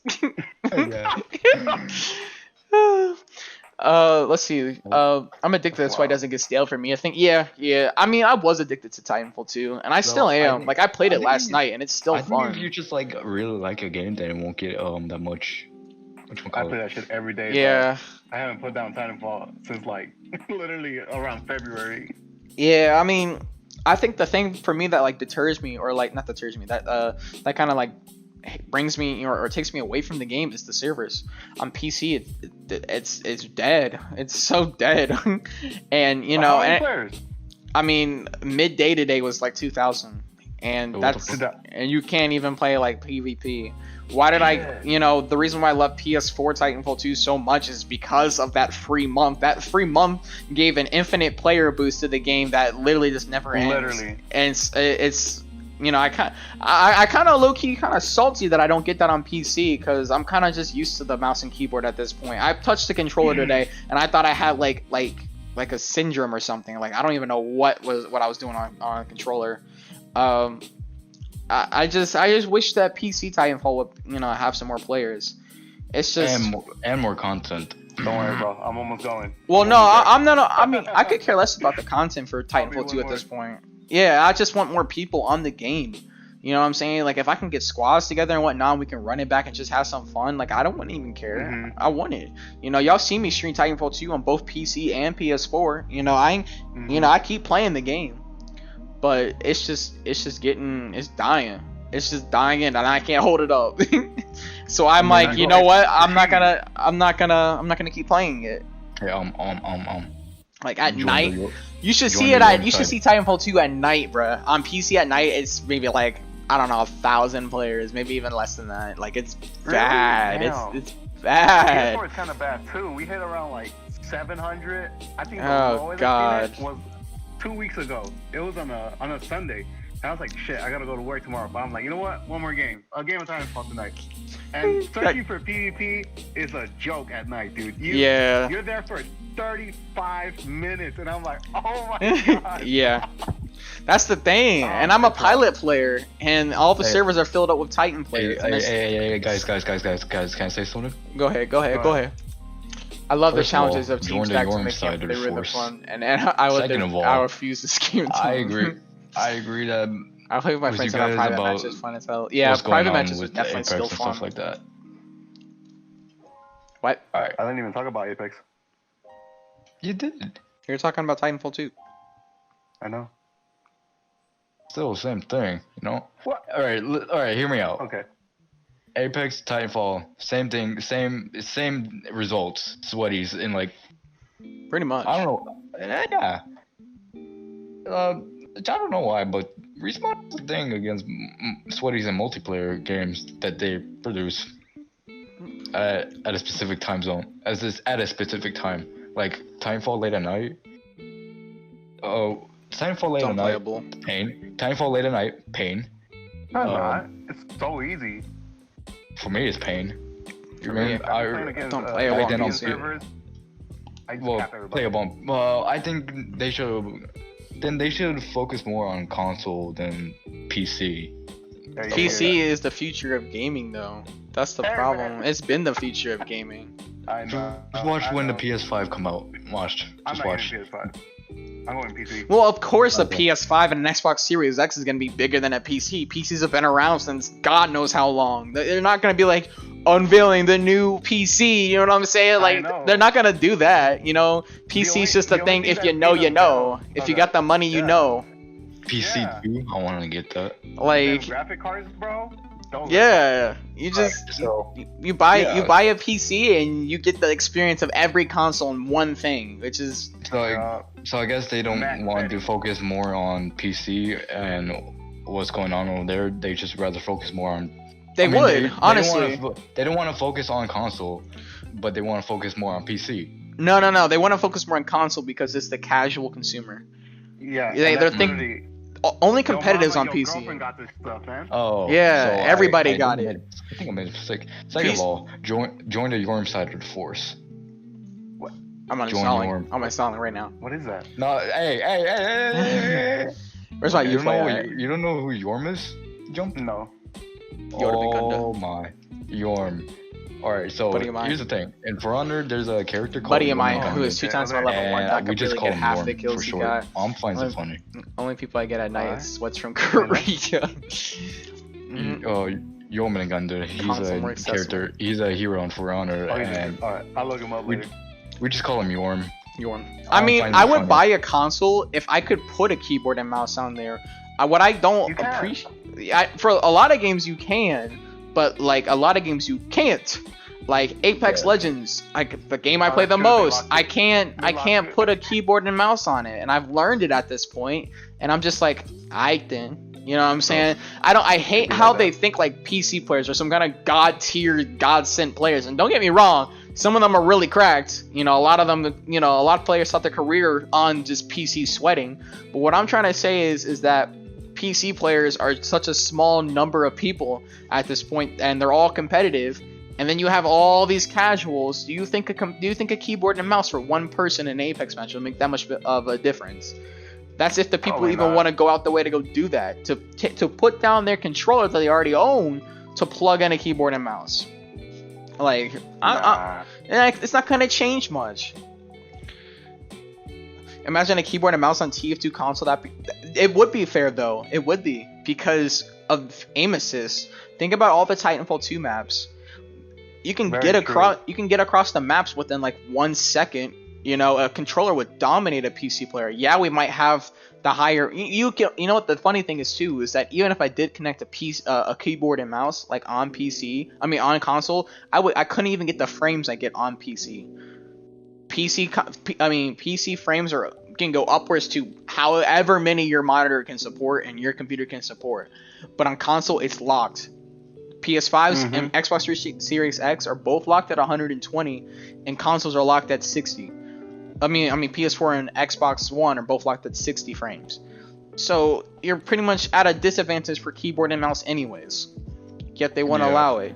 Let's see. I'm addicted to this, why it doesn't get stale for me. I think, yeah. I mean, I was addicted to Titanfall 2, and I still am. I played it last night, and it's still fun. If you just like really like a game, then it won't get that much. I play that shit every day. Yeah. Bro. I haven't put down Titanfall since like literally around February. Yeah, I mean, I think the thing for me that like deters me, or like not deters me, that kind of like brings me or takes me away from the game is the servers. On PC, it's dead. It's so dead. And you know, I mean, midday today was like 2,000, and and you can't even play like PvP. Why did the reason why I love PS4 Titanfall 2 so much is because of that free month. That free month gave an infinite player boost to the game that literally just never ends. Literally. And it's I kind of low-key kind of salty that I don't get that on PC, because I'm kind of just used to the mouse and keyboard at this point. I touched the controller today, and I thought I had like a syndrome or something. Like I don't even know what I was doing on a controller. I just wish that PC Titanfall would have some more players. It's just and more content. Don't worry, bro. I'm almost going. Well, no, I'm not. I mean, I could care less about the content for Titanfall 2 at this point. Yeah, I just want more people on the game. You know what I'm saying? Like if I can get squads together and whatnot, we can run it back and just have some fun. Like I don't even care. Mm-hmm. I want it. Y'all see me stream Titanfall 2 on both PC and PS4. I keep playing the game. But it's dying. It's just dying, and I can't hold it up. So I'm like, you know what? I'm not gonna keep playing it. Hey, like at night, you should see Titanfall 2 at night, bruh. On PC at night, it's maybe like I don't know 1,000 players, maybe even less than that. Like it's bad. It's bad. PS4 is kind of bad too. We hit around like 700. I think the lowest was 2 weeks ago. It was on a Sunday. And I was like, shit, I gotta go to work tomorrow. But I'm like, you know what? One more game. A game of Titanfall tonight. And searching for PvP is a joke at night, dude. You're there for 35 minutes, and I'm like, oh my god. Yeah. That's the thing. And I'm a pilot player, and all the servers are filled up with Titan players. Hey, guys, can I say something? Go ahead. I love the challenges of team stacks and make it really fun. And I refuse this game. I agree that I play with my friends in our private matches, fun as hell. Yeah, private matches are definitely still fun. Stuff like that. What? Alright. I didn't even talk about Apex. You did. You're talking about Titanfall 2. I know. Still the same thing, What? Alright, hear me out. Okay. Apex, Titanfall, same thing, same results. Sweaties in like. Pretty much. I don't know. Yeah. I don't know why, but Respawn's the thing against Sweaties and multiplayer games that they produce at a specific time zone, at a specific time. Like Titanfall late at night. Titanfall late at night. Pain. Titanfall late at night. Pain. No, not. It's so easy. For me, it's pain. You mean I don't play a bunch servers. Play a bump. Well, I think they should. Then they should focus more on console than PC. PC is the future of gaming, though. That's the problem. It's been the future of gaming. I know. Just watch when the PS5 come out. Watch. Just watch. PS5. I'm going PC. Well, of course, the PS5 and an Xbox Series X is going to be bigger than a PC. PCs have been around since God knows how long. They're not going to be like, unveiling the new PC. You know what I'm saying? Like they're not gonna do that. You know, PC's just a thing. If you know, you know. If you got the money, you know. PC 2, I want to get that. Like graphic cards, bro. You just you buy a PC and you get the experience of every console in one thing, which is so I guess they don't want to focus more on PC and what's going on over there. They just rather focus more on. Honestly. They don't want to focus on console, but they want to focus more on PC. No. They want to focus more on console because it's the casual consumer. Yeah. They're thinking. Only competitives on PC. Got this stuff, man. Oh. Yeah, so everybody got it. I think I made a mistake. Second of all, join the Yorm side of the force. What? I'm uninstalling right now. What is that? No, hey. Where's my you don't know who Yorm is? Jump? No. Oh my. Yorm. Alright, so here's the thing. In For Honor, there's a character called Buddy of mine who is 2 times my level 1 that we could just really call get him half Yorm the kills he got. Mom finds it funny. Only people I get at night is what's from Korea. Yorm and Gunder, he's a character. He's a hero in For Honor. And alright, I'll look him up later. We just call him Yorm. I mean, I would buy a console if I could put a keyboard and mouse on there. What I don't appreciate, for a lot of games you can, but like a lot of games you can't. Like Apex Legends, like the game I play the most, I can't put a keyboard and mouse on it, and I've learned it at this point, and I'm just like, then, you know what I'm saying? I hate how they think like PC players are some kind of god tier, god sent players, and don't get me wrong, some of them are really cracked. You know, a lot of them, you know, a lot of players start their career on just PC sweating. But what I'm trying to say is that PC players are such a small number of people at this point, and they're all competitive. And then you have all these casuals. Do you think a keyboard and mouse for one person in an Apex match will make that much of a difference? That's if the people even want to go out the way to go do that, to put down their controller that they already own to plug in a keyboard and mouse. Like, it's not gonna change much. Imagine a keyboard and mouse on TF2 console. It would be fair though. It would be because of aim assist. Think about all the Titanfall 2 maps. You can get across the maps within like 1 second. You know, a controller would dominate a PC player. Yeah, we might have the higher. You know what the funny thing is too is that even if I did connect a keyboard and mouse like on on console, I couldn't even get the frames I get on PC. PC frames can go upwards to however many your monitor can support and your computer can support, but on console it's locked. PS5s and Xbox Series X are both locked at 120, and consoles are locked at 60. PS4 and Xbox One are both locked at 60 frames. So you're pretty much at a disadvantage for keyboard and mouse anyways. Yet they want to allow it.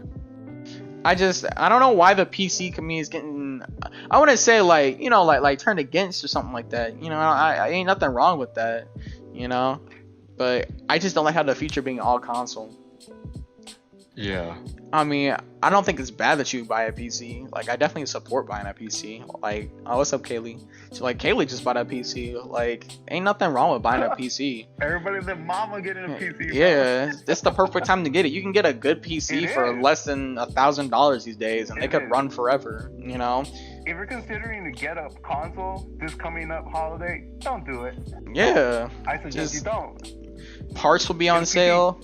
I don't know why the PC community is getting, I wouldn't say like, you know, like turned against or something like that. You know, I ain't nothing wrong with that, you know, but I just don't like how the future being all console. Yeah. I mean, I don't think it's bad that you buy a PC. Like, I definitely support buying a PC. Like, oh, what's up, Kaylee? So, like, Kaylee just bought a PC. Like, ain't nothing wrong with buying a PC. Everybody's their mama getting a PC. Yeah, it's the perfect time to get it. You can get a good PC for less than $1,000 these days, and they could run forever, you know? If you're considering to get a console this coming up holiday, don't do it. Yeah. I suggest you don't. Parts will be on sale.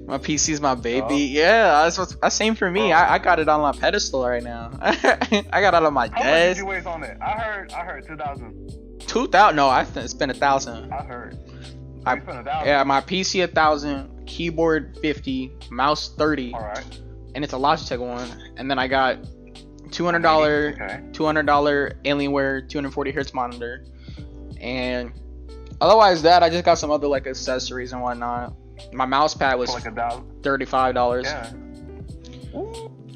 My PC's my baby. Yeah, that's same for me. I got it on my pedestal right now. I got it on my desk. How much did you waste on it? I heard 2,000. 2,000? No, I spent 1,000. I heard. I spent 1,000. Yeah, my PC 1,000, keyboard 50, mouse 30. All right. And it's a Logitech one. And then I got $200 Alienware 240 hertz monitor. And otherwise that, I just got some other like accessories and whatnot. My mouse pad was like $35.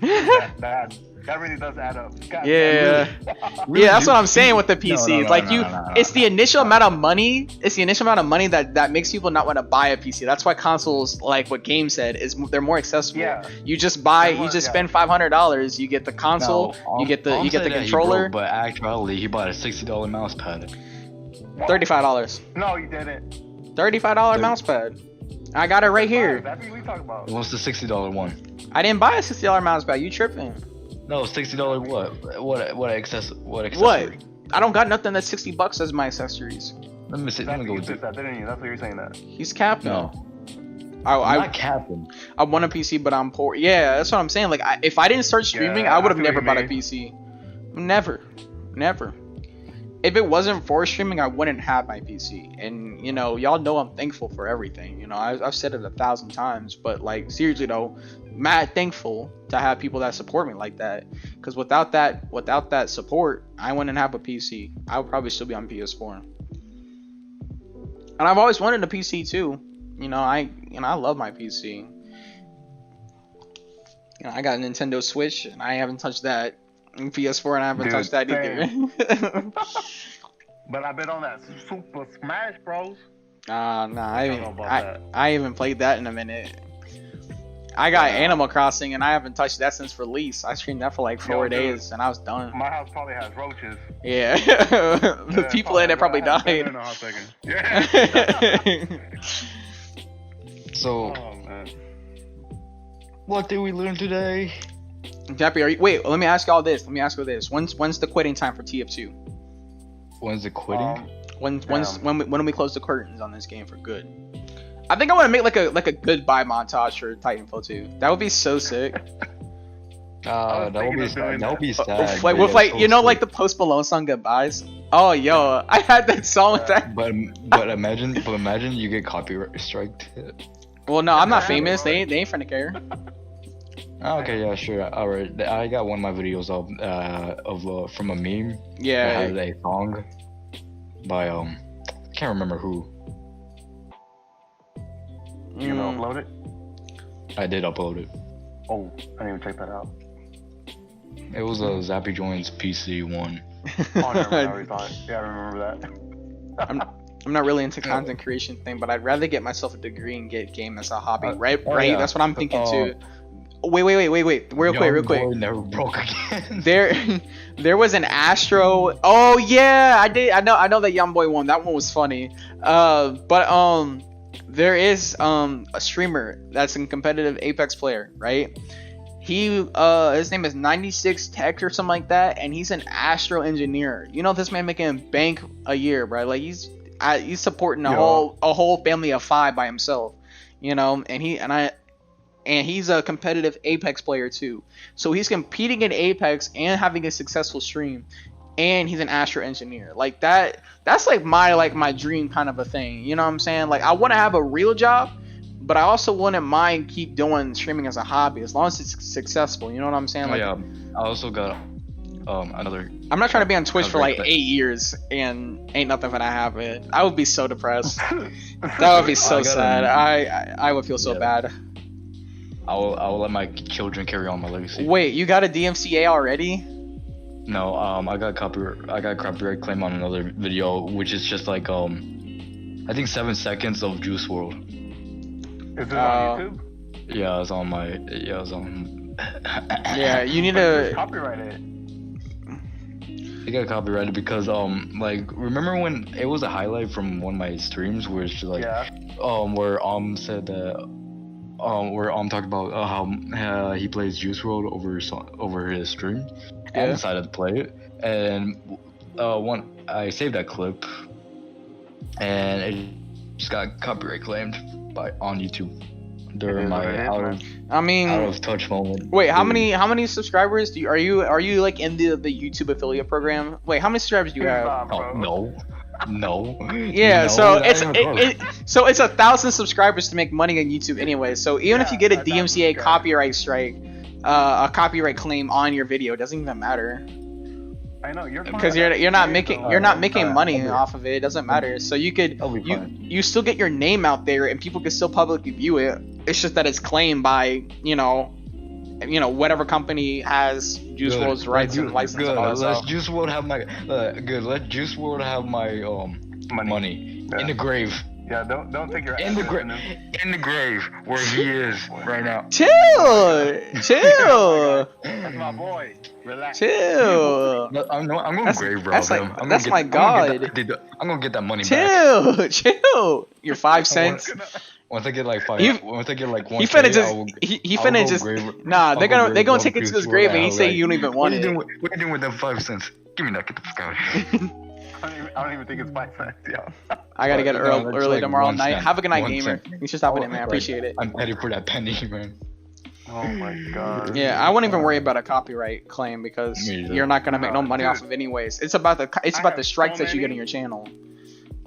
Yeah. That really does add up. God, yeah. Really? Yeah, that's what I'm saying with the PC. It's the initial amount of money. It's the initial amount of money that makes people not want to buy a PC. That's why consoles, like what Game said, they're more accessible. Yeah. You just spend $500. You get the console. You get the controller. But actually, he bought a $60 mouse pad. $35. No, you didn't. $35 mouse pad. I got it right here. That's what we talk about. What's the $60 one? I didn't buy a $60 mouse pad. You tripping? No, $60 what accessory? What? I don't got nothing that's $60 as my accessories. Let me see. Let me go with that, didn't you? That's what you're saying that. He's capping. No. I'm not capping. I want a PC, but I'm poor. Yeah, that's what I'm saying. Like, if I didn't start streaming, I would have never bought a PC. Never. If it wasn't for streaming, I wouldn't have my PC. And, you know, y'all know I'm thankful for everything. You know, I've said it 1,000 times. But, like, seriously, though, mad thankful to have people that support me like that. Because without that support, I wouldn't have a PC. I would probably still be on PS4. And I've always wanted a PC, too. You know, I love my PC. You know, I got a Nintendo Switch, and I haven't touched that. And PS4, and I haven't touched that either. But I've been on that Super Smash Bros. Nah, I haven't played that in a minute. I got Animal Crossing, and I haven't touched that since release. I streamed that for like 4 days, and I was done. My house probably has roaches. Yeah, the people in it probably died. Yeah. So, what did we learn today? Jappy, wait, let me ask y'all this. When's the quitting time for TF2? When's the quitting? When do we close the curtains on this game for good? I think I want to make like a goodbye montage for Titanfall 2. That would be so sick. That would be sad. Like with like you know like the Post Malone song Goodbyes. Oh yo, I had that song with that. But imagine you get copyright striked. Well, no, I'm not famous. They ain't finna care. Okay, yeah, sure. Alright, I got one of my videos from a meme. Yeah. That has a song by I can't remember who. You gonna upload it? I did upload it. Oh, I didn't even check that out. It was a Zappy Joins PC one. Oh, never mind. I already thought. Yeah, I remember that. I'm not really into content creation thing, but I'd rather get myself a degree and get game as a hobby. Right? Yeah. That's what I'm thinking too. Wait. Real quick. Never broke again. There was an Astro. Oh yeah, I did. I know that Young Boy one. That one was funny. But there is a streamer that's a competitive Apex player, right? His name is 96 Tech or something like that, and he's an astro engineer. You know, this man making bank a year, bro. Like he's supporting a whole family of 5 by himself. You know, and he's a competitive Apex player too. So he's competing in Apex and having a successful stream, and he's an astro engineer. Like that's like my dream kind of a thing. You know what I'm saying? Like I want to have a real job, but I also wouldn't mind keep doing streaming as a hobby as long as it's successful. You know what I'm saying? Like, I also got another. I'm not trying to be on Twitch for like 8 years and ain't nothing gonna happen. I would be so depressed. That would be so sad. I would feel so bad. I will let my children carry on my legacy. Wait, you got a DMCA already? No, I got copyright claim on another video, which is just like I think 7 seconds of Juice WRLD. Is it on YouTube? Yeah, it's on my. Yeah, it's on. Yeah, you need to copyright it. It got copyrighted because like remember when it was a highlight from one of my streams where it's just like where said that where talked about how he plays Juice WRLD over his stream. I decided to play it, and I saved that clip, and it just got copyright claimed on YouTube during my out of touch moment. Wait, how many subscribers are you like in the YouTube affiliate program? Wait, how many subscribers do you have? No. Yeah, no, so it's 1,000 subscribers to make money on YouTube anyway. So even if you get a DMCA copyright strike, a copyright claim on your video, it doesn't even matter. I know because you're not making money off of it. It doesn't matter. So you still get your name out there and people can still publicly view it. It's just that it's claimed by you know whatever company has Juice WRLD's rights and license. Good. And all that Let stuff. Juice WRLD have my Let Juice WRLD have my money in the grave. Yeah, don't take your in the grave where he is right now. Chill. That's my boy. Relax. Chill. I'm going grave, bro. That's my god. I'm gonna get that money back. Chill. Your 5 cents. Once I get like He- 1K, He finna just I will, he I'll finna go just grave- nah. I'll They're go gonna grave take rob it to his Goose, grave, and he whatever, say like, you don't even What want are you it. doing? What are you doing with them 5 cents? Give me that. Get the fuck out of here. I don't even think it's 5 cents, yo. I gotta get No, early, that's early like tomorrow 1 night. cent. Have a good night, 1 gamer. cent. Thanks for stopping in, man. I Like, appreciate it. I'm petty for that penny, man. Oh my god. Yeah, I wouldn't even worry about a copyright claim because Me either. you're not gonna make no money Dude. off of anyways. It's about the I have strikes so that you get many. on your channel.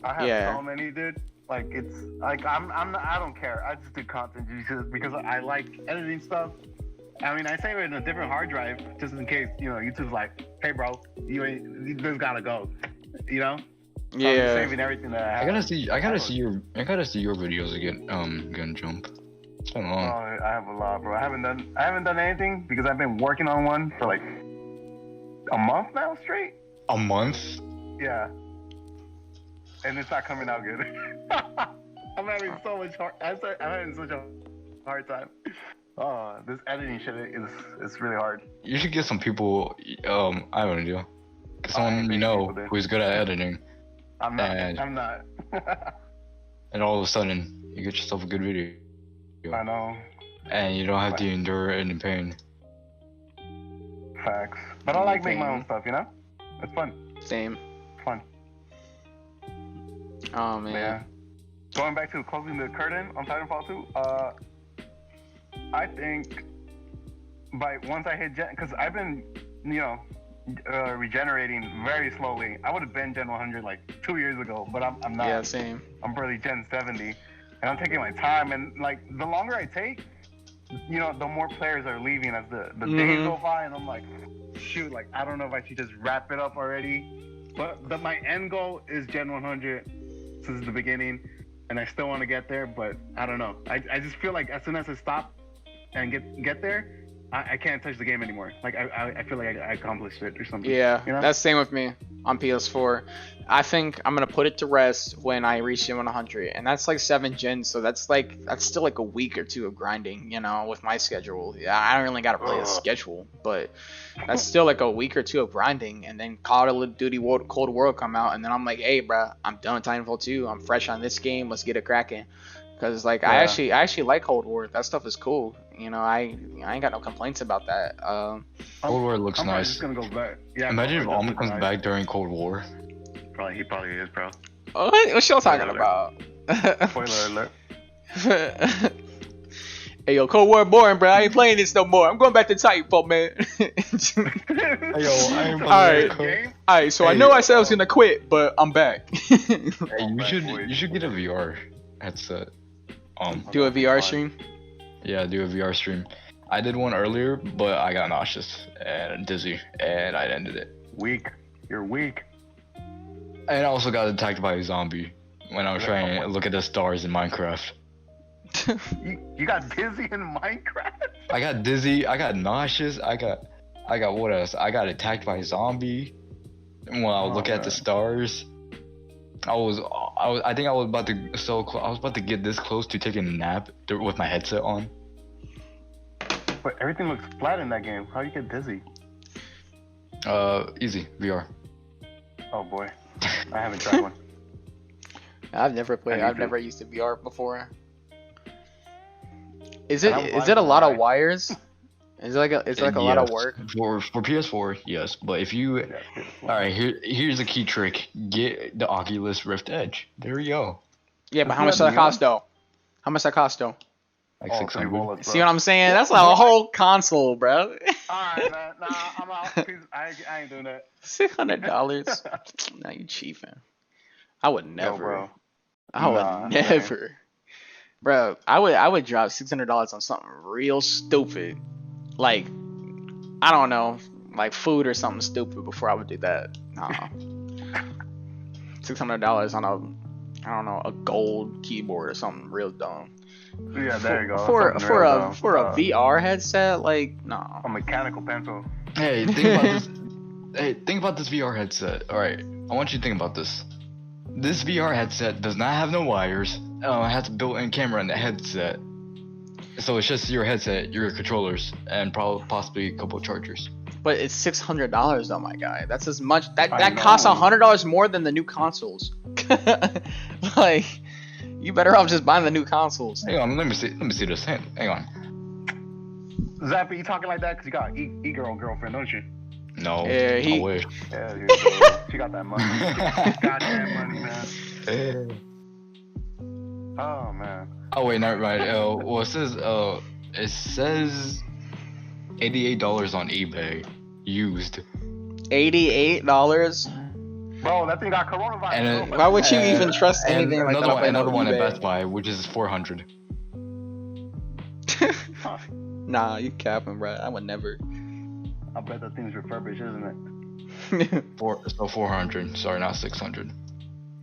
I have Yeah. so many, dude. Like it's like I don't care. I just do content because I like editing stuff. I mean, I save it in a different hard drive just in case, you know, YouTube's like, hey bro, you just gotta go. You know? So I'm just Yeah. saving everything that I have. I gotta see your videos again, Jump. It's been Oh, long. I have a lot, bro. I haven't done anything because I've been working on one for like a month now straight. A month? Yeah. And it's not coming out good. I'm having so much I'm having such a hard time. Oh, this editing shit is really hard. You should get some people. I don't know. Get I someone think you know people do. who's good at editing, I'm not. And- I'm not. and all of a sudden you get yourself a good video, I know. and you don't have to endure any pain. Facts. But I like making my own stuff, you know? It's fun. Same. Fun. Oh man. Yeah. Going back to closing the curtain on Titanfall 2, I think once I hit Gen, because I've been, you know, regenerating very slowly. I would have been Gen 100 like 2 years ago, but I'm not. Yeah, same. I'm barely Gen 70, and I'm taking my time. And like the longer I take, you know, the more players are leaving as the days go by, and I'm like, shoot, like I don't know if I should just wrap it up already. But my end goal is Gen 100 since the beginning, and I still want to get there, but I don't know. I just feel like as soon as I stop and get there, I can't touch the game anymore. Like I feel like I accomplished it or something. Yeah, you know? that's the same with me on PS4. I think I'm gonna put it to rest when I reach Gen 100, and that's like 7 gens, so that's still like a week or two of grinding, you know, with my schedule. Yeah, I don't really gotta play a schedule, but that's still like a week or two of grinding, and then Call of Duty Cold War will come out, and then I'm like, hey, bruh, I'm done with Titanfall 2. I'm fresh on this game. Let's get it cracking. Cause like I actually like Cold War. That stuff is cool. You know, I ain't got no complaints about that. Cold War looks I'm nice. just gonna go back. Yeah. Imagine if Cold War Alma does comes look back during Cold War. nice. He probably is, bro. what's y'all talking Spoiler about? Spoiler alert. Hey yo, Cold War boring, bro. I ain't playing this no more. I'm going back to Titanfall, man. Hey, yo, I ain't Alright. playing Alright, so I Hey, know I said I was gonna quit, but I'm back. Hey, you should get a VR headset. Do a VR stream. Yeah, do a VR stream. I did one earlier, but I got nauseous and dizzy, and I ended it. Weak. You're weak. And I also got attacked by a zombie when I was trying to look at the stars in Minecraft. You got dizzy in Minecraft? I got dizzy. I got nauseous. I got what else? I got attacked by a zombie. When I was looking at the stars, I think I was about to get this close to taking a nap with my headset on. But everything looks flat in that game. How do you get dizzy? Easy VR. Oh boy, I haven't tried one. I've never played. I need I've to. never used a VR before. Is And I'm it blind a lot of tonight. wires? Is it like a lot of Yes. work? For PS4, yes. But if you, alright, here's a key trick: get the Oculus Rift Edge. There you go. Yeah, but Isn't how much that does that new? cost though? How much that cost though? Like Oh, 600. bullets, bro. See what I'm saying? That's like a whole console, bro. Alright, man. Nah, I'm out. Please, I ain't doing that. $600. Now you cheaping. I would Yo, never. bro. I would Nah, never. Bro, I would drop $600 on something real stupid. Like, I don't know, like food or something stupid before I would do that. Nah. $600 on I don't know, a gold keyboard or something real dumb. Yeah, there you go. For Something for real a dumb. for a VR headset, like, nah. A mechanical pencil. Hey, think about this. Hey, think about this VR headset. Alright, I want you to think about this. This VR headset does not have no wires. It has a built-in camera in the headset. So it's just your headset, your controllers, and possibly a couple of chargers. But it's $600 though, my guy. That's as much. That I costs know. $100 more than the new consoles. Like, You better off just buying the new consoles. Hang on, let me see this. Hang on. Zappy, you talking like that because you got girlfriend, don't you? No. Yeah, I wish. Yeah, she got that money. Goddamn money, man. Oh man. Oh wait, never mind. Well, it says $88 on eBay, used. $88. Bro, that thing got coronavirus. And Why would you even trust anything like that? Another one at eBay? Best Buy, which is $400. Nah, you capping, bro. I would never. I bet that thing's refurbished, isn't it? 400. Sorry, not 600.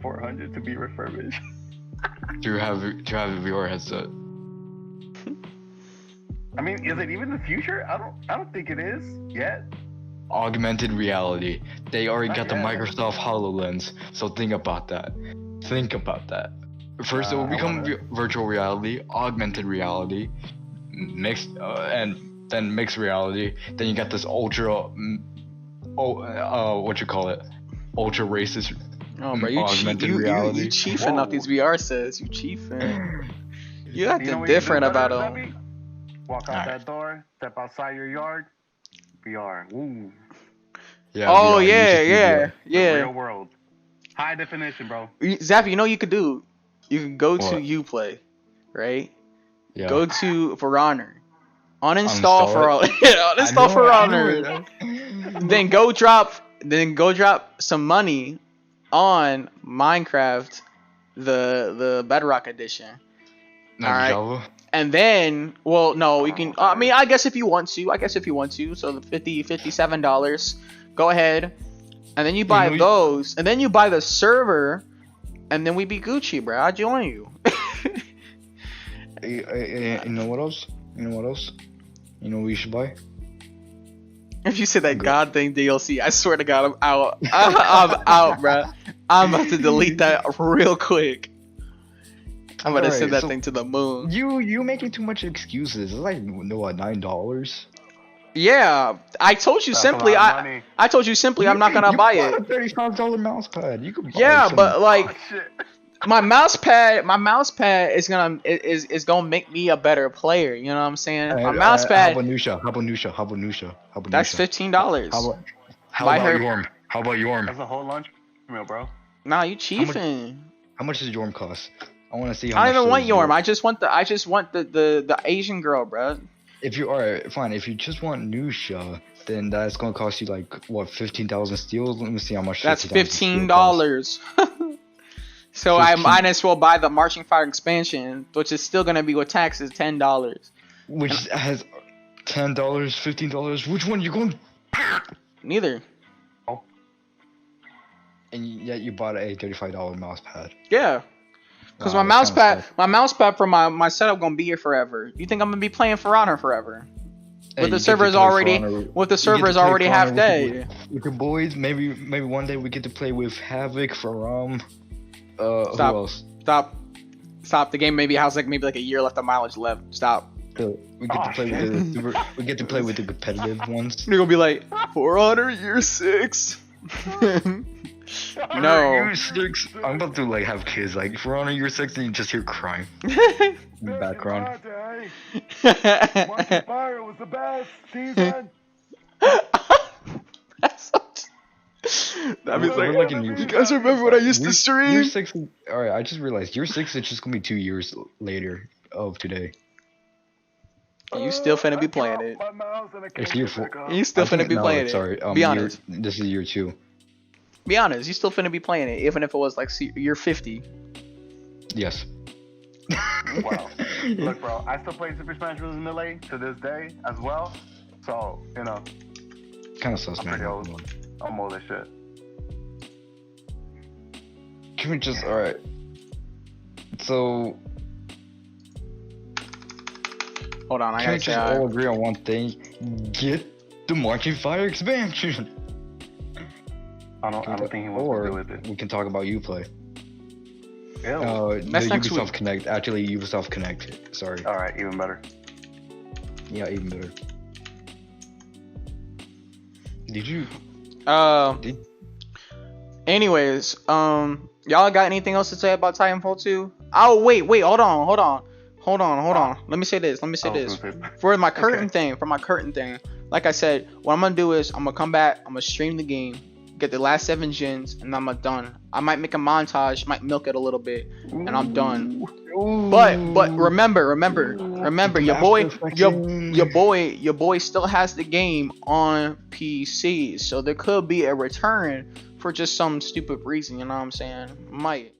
400 to be refurbished. To have a VR headset. I mean, is it even the future? I don't think it is yet. Augmented reality. They already got the yet. Microsoft HoloLens, so think about that. First, it will become virtual reality, augmented reality, mixed, and then mixed reality. Then you got this ultra racist. Oh, bro, you chiefing off these VR sets. You chiefing. You acting different about them. Walk out that door, step outside your yard. VR. Woo. Yeah. Oh VR, yeah. The real world. High definition, bro. Zappy, you know what you could do? You can go to Uplay, right? Yeah. Go to For Honor. Uninstall For Honor. Uninstall For Honor. Then go drop some money on Minecraft, the Bedrock edition. Not All right. Java. And then, well, no, you can. I mean, I guess if you want to. So the $57. Go ahead, and then you buy those, and then you buy the server, and then we be Gucci, bro. I join you. You know what else? You know what you should buy? If you said that God thing DLC, I swear to God, I'm out. I'm out, bro. I'm about to delete that real quick. I'm about to send that thing to the moon. You making too much excuses. It's like $9. Yeah, I told you simply. I told you simply. I'm not gonna buy it. A $35 mouse pad. You could buy but like, my mouse pad is gonna make me a better player. You know what I'm saying? My mouse pad. How about Nusha? That's $15. How about Yorm? That's a whole lunch meal, bro. Nah, you chiefing. How much does Yorm cost? I want to see. I don't even want Yorm. I just want the Asian girl, bro. If you fine, if you just want Nusha, then that's gonna cost you like what, 15,000 steel? Let me see how much. That's $15. So I might as well buy the Marching Fire expansion, which is still gonna be with taxes $10. Which has $10, $15. Which one you going? Neither. Oh. And yet you bought a $35 mouse pad. Yeah. Because my mouse pad for my setup gonna be here forever. You think I'm gonna be playing For Honor forever? With the servers already half dead. With the boys, maybe one day we get to play with Havoc, Faram. Stop. Who else? Stop. The game maybe has like a year left of mileage left. Stop. We get to play with the competitive ones. They're gonna be like, For Honor year 6. No. Year 6. I'm about to like have kids like For Honor year 6, and you just hear crying in the background. Fire was the best season. That means like you guys remember when I used to stream? Year 6. All right, I just realized year 6 is just gonna be 2 years later of today. You still finna be playing it. It's year 4. You still finna be playing it. Sorry, be honest. This is year 2. Be honest, you still finna be playing it, even if it was like year 50. Yes. Wow. Look, bro, I still play Super Smash Bros. Melee to this day as well. So, you know. Kind of sus, man. I'm pretty old. I'm old as shit. Can we just, alright. So. Hold on, I gotta say just all agree on one thing. Get the Marching Fire expansion. I don't think he wants to do with it. We can talk about Uplay. The Ubisoft Connect. Actually, Ubisoft Connect. Sorry. Alright, even better. Yeah, even better. Did you? Anyways, y'all got anything else to say about Titanfall 2? Oh wait, hold on. Let me say this. For my curtain thing, like I said, what I'm gonna do is I'm gonna come back, I'm gonna stream the game, get the last 7 gens, and I'm done. I might make a montage, might milk it a little bit, and I'm done. But remember, your boy still has the game on PC, so there could be a return for just some stupid reason. You know what I'm saying? Might.